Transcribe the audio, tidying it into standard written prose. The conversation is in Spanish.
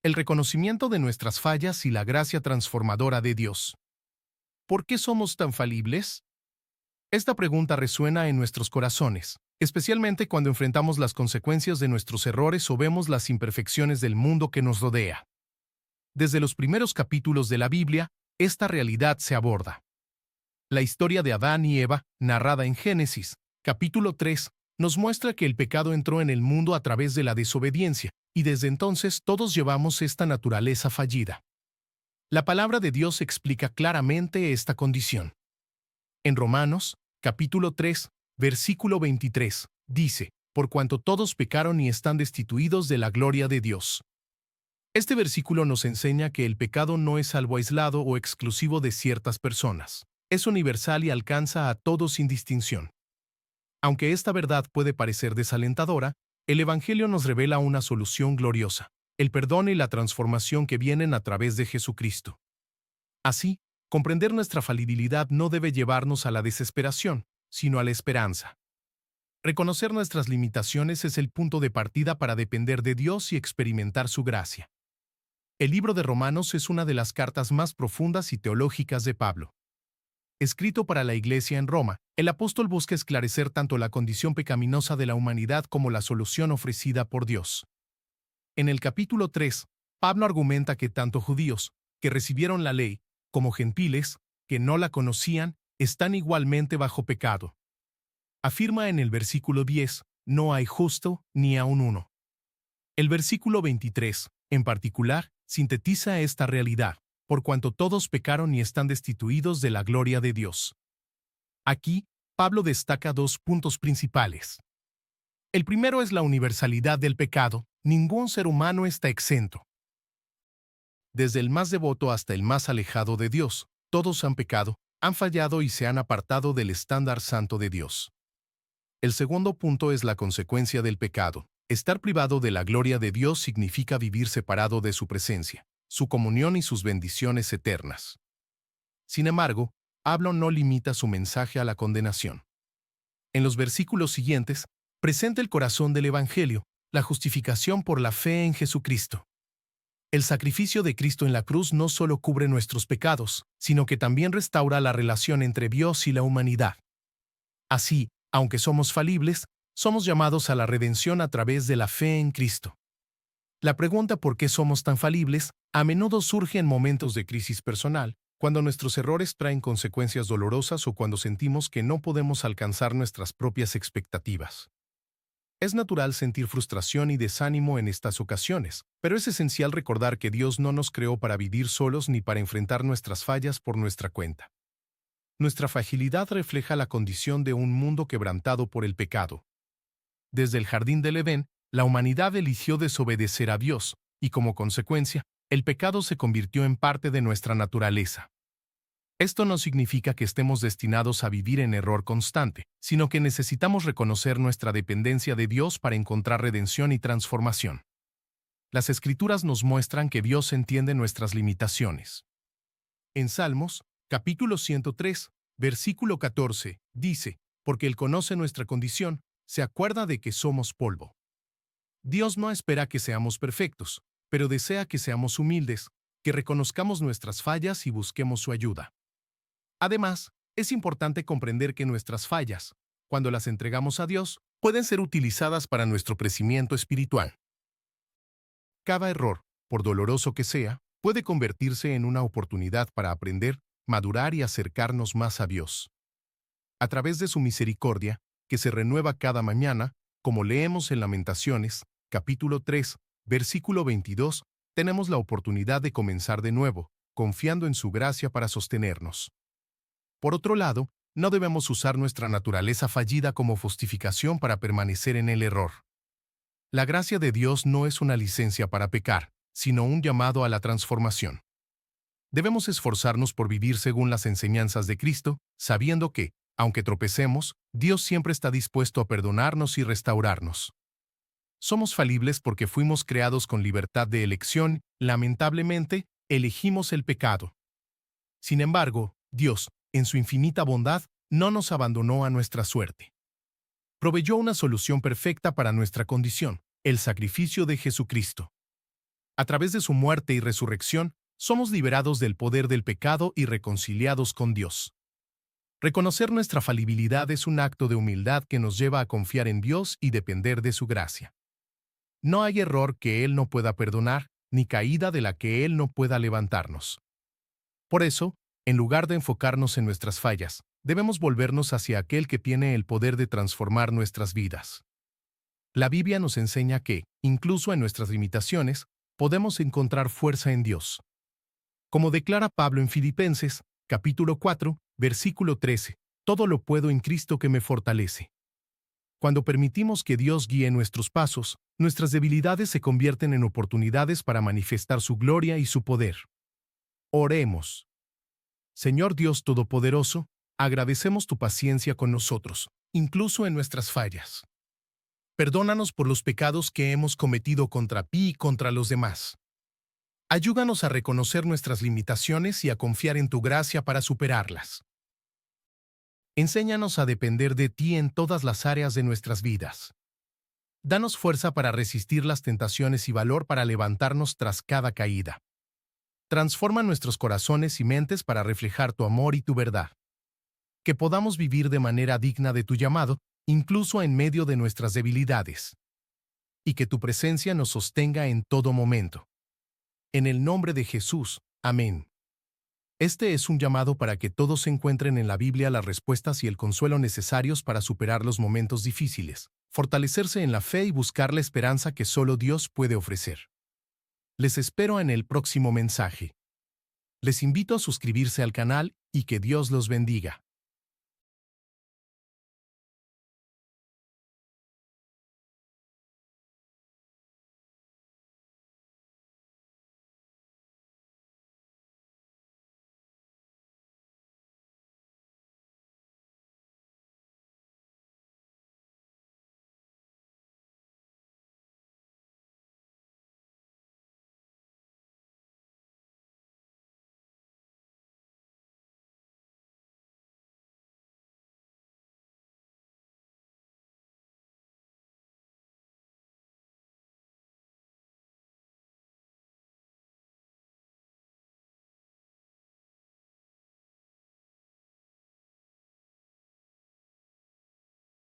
el reconocimiento de nuestras fallas y la gracia transformadora de Dios. ¿Por qué somos tan falibles? Esta pregunta resuena en nuestros corazones, especialmente cuando enfrentamos las consecuencias de nuestros errores o vemos las imperfecciones del mundo que nos rodea. Desde los primeros capítulos de la Biblia, esta realidad se aborda. La historia de Adán y Eva, narrada en Génesis, capítulo 3, nos muestra que el pecado entró en el mundo a través de la desobediencia, y desde entonces todos llevamos esta naturaleza fallida. La palabra de Dios explica claramente esta condición. En Romanos, capítulo 3, versículo 23, dice, por cuanto todos pecaron y están destituidos de la gloria de Dios. Este versículo nos enseña que el pecado no es algo aislado o exclusivo de ciertas personas. Es universal y alcanza a todos sin distinción. Aunque esta verdad puede parecer desalentadora, el Evangelio nos revela una solución gloriosa, el perdón y la transformación que vienen a través de Jesucristo. Así, comprender nuestra falibilidad no debe llevarnos a la desesperación, sino a la esperanza. Reconocer nuestras limitaciones es el punto de partida para depender de Dios y experimentar su gracia. El libro de Romanos es una de las cartas más profundas y teológicas de Pablo. Escrito para la iglesia en Roma, el apóstol busca esclarecer tanto la condición pecaminosa de la humanidad como la solución ofrecida por Dios. En el capítulo 3, Pablo argumenta que tanto judíos, que recibieron la ley, como gentiles, que no la conocían, están igualmente bajo pecado. Afirma en el versículo 10, no hay justo ni aun uno. El versículo 23, en particular, sintetiza esta realidad, por cuanto todos pecaron y están destituidos de la gloria de Dios. Aquí, Pablo destaca dos puntos principales. El primero es la universalidad del pecado. Ningún ser humano está exento. Desde el más devoto hasta el más alejado de Dios, todos han pecado, han fallado y se han apartado del estándar santo de Dios. El segundo punto es la consecuencia del pecado. Estar privado de la gloria de Dios significa vivir separado de su presencia, su comunión y sus bendiciones eternas. Sin embargo, Pablo no limita su mensaje a la condenación. En los versículos siguientes, presenta el corazón del Evangelio, la justificación por la fe en Jesucristo. El sacrificio de Cristo en la cruz no solo cubre nuestros pecados, sino que también restaura la relación entre Dios y la humanidad. Así, aunque somos falibles, somos llamados a la redención a través de la fe en Cristo. La pregunta por qué somos tan falibles a menudo surge en momentos de crisis personal, cuando nuestros errores traen consecuencias dolorosas o cuando sentimos que no podemos alcanzar nuestras propias expectativas. Es natural sentir frustración y desánimo en estas ocasiones, pero es esencial recordar que Dios no nos creó para vivir solos ni para enfrentar nuestras fallas por nuestra cuenta. Nuestra fragilidad refleja la condición de un mundo quebrantado por el pecado. Desde el jardín del Edén, la humanidad eligió desobedecer a Dios, y como consecuencia, el pecado se convirtió en parte de nuestra naturaleza. Esto no significa que estemos destinados a vivir en error constante, sino que necesitamos reconocer nuestra dependencia de Dios para encontrar redención y transformación. Las Escrituras nos muestran que Dios entiende nuestras limitaciones. En Salmos, capítulo 103, versículo 14, dice, porque Él conoce nuestra condición, se acuerda de que somos polvo. Dios no espera que seamos perfectos, pero desea que seamos humildes, que reconozcamos nuestras fallas y busquemos su ayuda. Además, es importante comprender que nuestras fallas, cuando las entregamos a Dios, pueden ser utilizadas para nuestro crecimiento espiritual. Cada error, por doloroso que sea, puede convertirse en una oportunidad para aprender, madurar y acercarnos más a Dios. A través de su misericordia, que se renueva cada mañana, como leemos en Lamentaciones, capítulo 3, versículo 22, tenemos la oportunidad de comenzar de nuevo, confiando en su gracia para sostenernos. Por otro lado, no debemos usar nuestra naturaleza fallida como justificación para permanecer en el error. La gracia de Dios no es una licencia para pecar, sino un llamado a la transformación. Debemos esforzarnos por vivir según las enseñanzas de Cristo, sabiendo que, aunque tropecemos, Dios siempre está dispuesto a perdonarnos y restaurarnos. Somos falibles porque fuimos creados con libertad de elección, lamentablemente, elegimos el pecado. Sin embargo, Dios, en su infinita bondad, no nos abandonó a nuestra suerte. Proveyó una solución perfecta para nuestra condición, el sacrificio de Jesucristo. A través de su muerte y resurrección, somos liberados del poder del pecado y reconciliados con Dios. Reconocer nuestra falibilidad es un acto de humildad que nos lleva a confiar en Dios y depender de su gracia. No hay error que Él no pueda perdonar, ni caída de la que Él no pueda levantarnos. Por eso, en lugar de enfocarnos en nuestras fallas, debemos volvernos hacia aquel que tiene el poder de transformar nuestras vidas. La Biblia nos enseña que, incluso en nuestras limitaciones, podemos encontrar fuerza en Dios. Como declara Pablo en Filipenses, capítulo 4, versículo 13, todo lo puedo en Cristo que me fortalece. Cuando permitimos que Dios guíe nuestros pasos, nuestras debilidades se convierten en oportunidades para manifestar su gloria y su poder. Oremos. Señor Dios Todopoderoso, agradecemos tu paciencia con nosotros, incluso en nuestras fallas. Perdónanos por los pecados que hemos cometido contra ti y contra los demás. Ayúdanos a reconocer nuestras limitaciones y a confiar en tu gracia para superarlas. Enséñanos a depender de ti en todas las áreas de nuestras vidas. Danos fuerza para resistir las tentaciones y valor para levantarnos tras cada caída. Transforma nuestros corazones y mentes para reflejar tu amor y tu verdad. Que podamos vivir de manera digna de tu llamado, incluso en medio de nuestras debilidades. Y que tu presencia nos sostenga en todo momento. En el nombre de Jesús. Amén. Este es un llamado para que todos encuentren en la Biblia las respuestas y el consuelo necesarios para superar los momentos difíciles, fortalecerse en la fe y buscar la esperanza que solo Dios puede ofrecer. Les espero en el próximo mensaje. Les invito a suscribirse al canal y que Dios los bendiga.